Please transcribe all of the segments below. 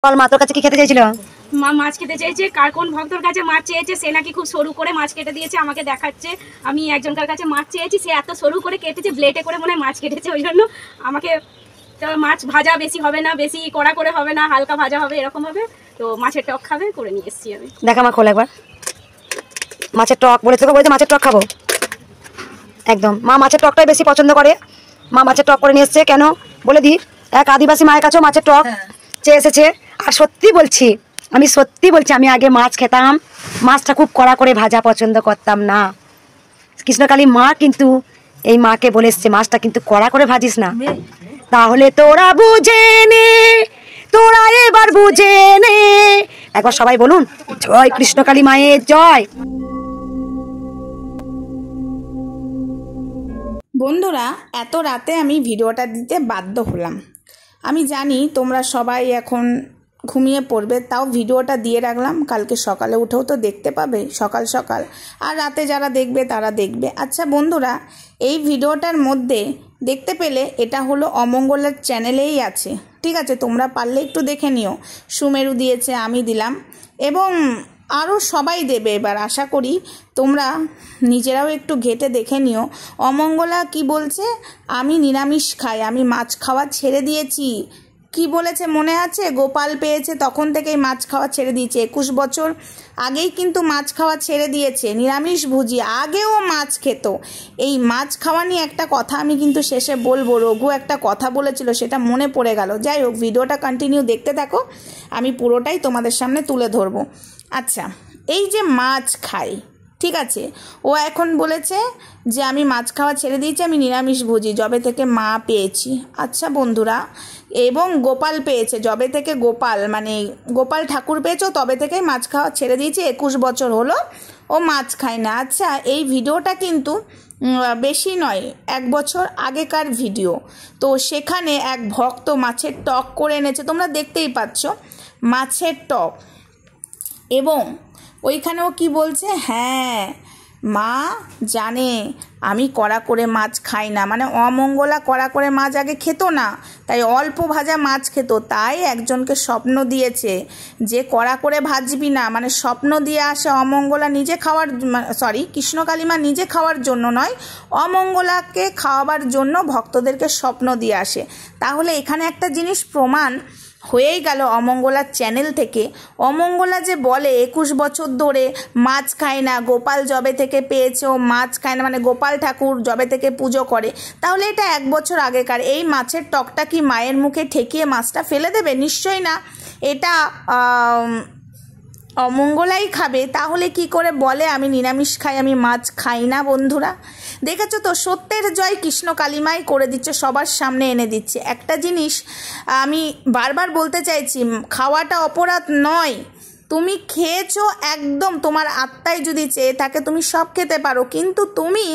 বল মা তোর কাছে কি খেতে চাইছিল? মা মাছ খেতে চাইছে। কার কোন ভক্তর কাছে মাছ চেয়েছে, সে নাকি খুব সরু করে মাছ কেটে দিয়েছে, আমাকে দেখাচ্ছে। আমি একজনকার কাছে মাছ চেয়েছি, সে এত সরু করে কেটেছে, ব্লেডে করে মনে হয় মাছ কেটেছে। ওই জন্য আমাকে মাছ ভাজা বেশি হবে না, বেশি কড়া করে হবে না, হালকা ভাজা হবে, এরকম হবে। তো মাছের টক খাবে, করে নিয়ে এসেছি আমি। দেখা মা খোল একবার। মাছের টক বলেছে, তোকে বলেছে মাছের টক খাবো একদম। মা মাছের টকটাই বেশি পছন্দ করে। মা মাছের টক করে নিয়ে এসছে। কেন বলে দি, এক আদিবাসী মায়ের কাছেও মাছের টক চেয়ে এসেছে। আর সত্যি বলছি, আমি আগে মাছ খেতাম, মাছটা খুব কড়া করে ভাজা পছন্দ করতাম না। কৃষ্ণকালী মা কিন্তু এই মাকে বলে এসছে মাছটা কিন্তু কড়া করে ভাজিস না, তাহলে তোরা বুঝে নে, তোরা এবার বুঝে নে। একবার সবাই বলুন, জয় কৃষ্ণকালী মায়ের জয়। বন্ধুরা, এত রাতে আমি ভিডিওটা দিতে বাধ্য হলাম। আমি জানি তোমরা সবাই এখন ঘুমিয়ে পড়বে, তাও ভিডিওটা দিয়ে রাখলাম, কালকে সকালে উঠেও তো দেখতে পাবে সকাল সকাল, আর রাতে যারা দেখবে তারা দেখবে। আচ্ছা বন্ধুরা, এই ভিডিওটার মধ্যে দেখতে পেলে এটা হলো অমঙ্গলের চ্যানেলেই আছে, ঠিক আছে? তোমরা পারলে একটু দেখে নিও। সুমেরু দিয়েছে, আমি দিলাম, এবং আরও সবাই দেবে। এবার আশা করি তোমরা নিজেরাও একটু ঘেটে দেখে নিও। অমঙ্গলা কি বলছে, আমি নিরামিষ খাই, আমি মাছ খাওয়া ছেড়ে দিয়েছি। কি বলেছে মনে আছে? গোপাল পেয়েছে তখন থেকেই মাছ খাওয়া ছেড়ে দিয়েছে। 21 বছর আগেই কিন্তু মাছ খাওয়া ছেড়ে দিয়েছে, নিরামিষ ভুজি। আগেও মাছ খেত। এই মাছ খাওয়া নিয়ে একটা কথা আমি কিন্তু শেষে বলবো। রঘু একটা কথা বলেছিল, সেটা মনে পড়ে গেল। যাই হোক, ভিডিওটা কন্টিনিউ দেখতে থাকো, আমি পুরোটাই তোমাদের সামনে তুলে ধরবো। আচ্ছা, এই যে মাছ খাই, ঠিক আছে, ও এখন বলেছে যে আমি মাছ খাওয়া ছেড়ে দিয়েছি, আমি নিরামিষ ভুজি যবে থেকে মা পেয়েছি। আচ্ছা বন্ধুরা, এবং গোপাল পেয়েছে যবে থেকে, গোপাল ঠাকুর পেয়েছো তবে থেকেই মাছ খাওয়া ছেড়ে দিয়েছি। 21 বছর হলো ও মাছ খায় না। আচ্ছা, এই ভিডিওটা কিন্তু বেশি নয়, 1 বছর আগেকার ভিডিও। তো সেখানে এক ভক্ত মাছের টক করে এনেছে, তোমরা দেখতেই পাচ্ছ মাছের টক। এবং ওইখানেও কি বলছে, হ্যাঁ মা জানে আমি কড়া করে মাছ খাই না, মানে অমঙ্গলা কড়া করে মাছ আগে খেত না, তাই অল্প ভাজা মাছ খেত। তাই একজনকে স্বপ্ন দিয়েছে যে কড়া করে ভাজবি না, মানে স্বপ্ন দিয়ে আসে অমঙ্গলা নিজে খাওয়ার, কৃষ্ণকালী মা নিজে খাওয়ার জন্য নয়, অমঙ্গলাকে খাওয়াবার জন্য ভক্তদেরকে স্বপ্ন দিয়ে আসে। তাহলে এখানে একটা জিনিস প্রমাণ হয়েই গেল অমঙ্গলার চ্যানেল থেকে। অমঙ্গলা যে বলে 21 বছর ধরে মাছ খায় না, গোপাল যবে থেকে পেয়েছে ও মাছ খায় না, মানে গোপাল ঠাকুর যবে থেকে পুজো করে, তাহলে এটা 1 বছর আগেকার। এই মাছের টকটা কি মায়ের মুখে ঠেকিয়ে মাছটা ফেলে দেবে? নিশ্চয়ই না, এটা অমঙ্গলাই খাবে। তাহলে কি করে বলে আমি নিরামিষ খাই, আমি মাছ খাই না? বন্ধুরা দেখেছো তো, সত্যের জয় কৃষ্ণকালী মাই করে দিচ্ছে, সবার সামনে এনে দিচ্ছে। একটা জিনিস আমি বারবার বলতে চাইছি, খাওয়াটা অপরাধ নয়। তুমি খেয়েছো, একদম তোমার আত্মায় যদি চেয়ে থাকে তুমি সব খেতে পারো, কিন্তু তুমি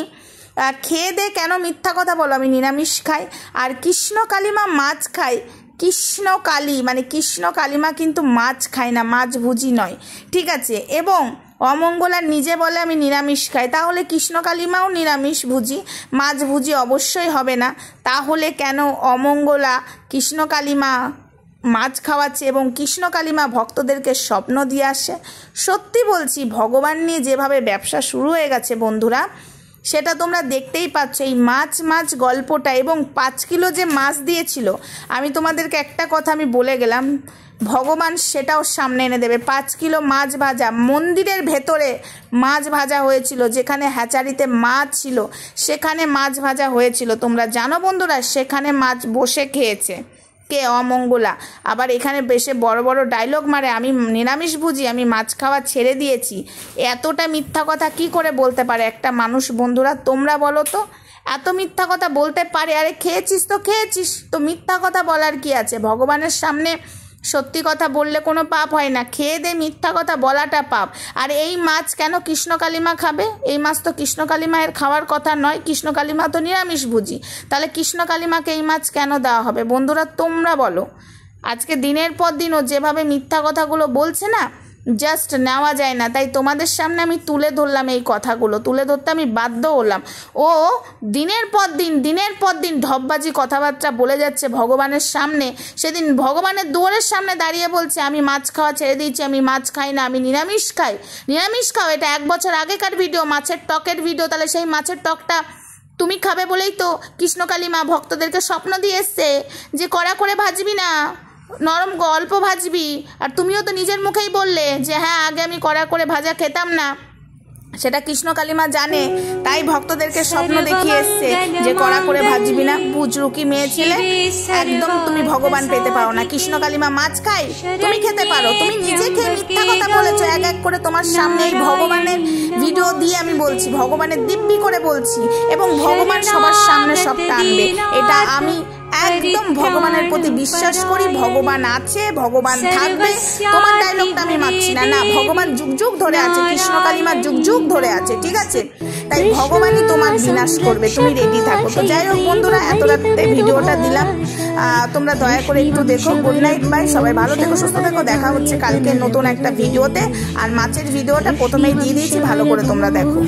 খেয়ে দে কেন মিথ্যা কথা বলো আমি নিরামিষ খাই? আর কৃষ্ণকালী মা মাছ খায়, কৃষ্ণকালী মা কিন্তু মাছ খায় না, মাছ ভুজি নয়, ঠিক আছে? এবং অমঙ্গলা নিজে বলে আমি নিরামিষ খাই, তাহলে কৃষ্ণকালী মাও নিরামিষ ভুজি, মাছ ভুজি অবশ্যই হবে না। তাহলে কেন অমঙ্গলা কৃষ্ণকালী মা মাছ খাওয়াচ্ছে এবং কৃষ্ণকালী মা ভক্তদেরকে স্বপ্ন দিয়ে আসে? সত্যি বলছি, ভগবান নিয়ে যেভাবে ব্যবসা শুরু হয়ে গেছে বন্ধুরা, সেটা তোমরা দেখতেই পাচ্ছ। এই মাছ গল্পটা, এবং 5 কিলো যে মাছ দিয়েছিল, আমি তোমাদেরকে একটা কথা আমি বলে গেলাম, ভগবান সেটাও সামনে এনে দেবে। 5 কিলো মাছ ভাজা, মন্দিরের ভেতরে মাছ ভাজা হয়েছিল, যেখানে হ্যাচারিতে মাছ ছিল সেখানে মাছ ভাজা হয়েছিল। তোমরা জানো বন্ধুরা, সেখানে মাছ বসে খেয়েছে কে? অমঙ্গলা। আবার এখানে বেশি বড় বড় ডায়লগ মারে, আমি নিরামিষ ভুজি, আমি মাছ খাওয়া ছেড়ে দিয়েছি। এতটা মিথ্যা কথা কি করে বলতে পারে একটা মানুষ? বন্ধুরা তোমরা বলো তো, এত মিথ্যা কথা বলতে পারে? আরে খেয়েছিস তো মিথ্যা কথা বলার কি আছে? ভগবানের সামনে সত্যি কথা বললে কোনো পাপ হয় না, খেয়ে দে মিথ্যা কথা বলাটা পাপ। আর এই মাছ কেন কৃষ্ণকালী মা খাবে? এই মাছ তো কৃষ্ণকালী মায়ের খাওয়ার কথা নয়, কৃষ্ণকালী মা তো নিরামিষ ভুজি, তাহলে কৃষ্ণকালী মাকে এই মাছ কেন দেওয়া হবে? বন্ধুরা তোমরা বলো। আজকে দিনের পর দিন ও যেভাবে মিথ্যা কথাগুলো বলছে না, জাস্ট নেওয়া যায় না। তাই তোমাদের সামনে আমি তুলে ধরলাম, এই কথাগুলো তুলে ধরতে আমি বাধ্য হলাম। ও দিনের পর দিন ঢপবাজি কথাবার্তা বলে যাচ্ছে ভগবানের সামনে। সেদিন ভগবানের দুয়ারের সামনে দাঁড়িয়ে বলছে আমি মাছ খাওয়া ছেড়ে দিয়েছি, আমি মাছ খাই না, আমি নিরামিষ খাই। নিরামিষ খাও, এটা 1 বছর আগেকার ভিডিও, মাছের টকের ভিডিও। তাহলে সেই মাছের টকটা তুমি খাবে বলেই তো কৃষ্ণকালী মা ভক্তদেরকে স্বপ্ন দিয়ে এসছে যে কড়া করে ভাজবি না, নরম অল্প ভাজবি। আর তুমিও তো নিজের মুখেই বললে যে হ্যাঁ আগে আমি কড়া করে ভাজা খেতাম না, সেটা কৃষ্ণকালী মা জানে, তাই ভক্তদেরকে স্বপ্ন দেখিয়ে এসছে যে কড়া করে ভাজবি না। বুজরুকি মেয়ে ছেলে, একদম তুমি ভগবান পেতে পারো না। কৃষ্ণকালী মা মাছ খায়, তুমি খেতে পারো। তুমি নিজে খেয়ে মিথ্যা কথা বলেছো এক এক করে তোমার সামনে। এই ভগবানের ভিডিও দিয়ে আমি বলছি, ভগবানের দিব্যি করে বলছি, এবং ভগবান সবার সামনে সবটা আনবে, এটা আমি একদম ভগবানের প্রতি বিশ্বাস করি। ভগবান আছে, ভগবান থাকবে। তোমার ডায়লগটা আমি মানছি না, না ভগবান যুগ যুগ ধরে আছে, কৃষ্ণকালী মা যুগ যুগ ধরে আছে, ঠিক আছে? তাই ভগবানই তোমার বিনাশ করবে, তুমি রেডি থাকো। তো যাই হোক বন্ধুরা, এত রাতে ভিডিওটা দিলাম, তোমরা দয়া করে একটু দেখো। Good night, bye. সবাই ভালো থেকো, সুস্থ থেকো। দেখা হচ্ছে কালকে নতুন একটা ভিডিওতে। আর মাছের ভিডিওটা প্রথমেই দিয়ে দিয়েছি, ভালো করে তোমরা দেখো।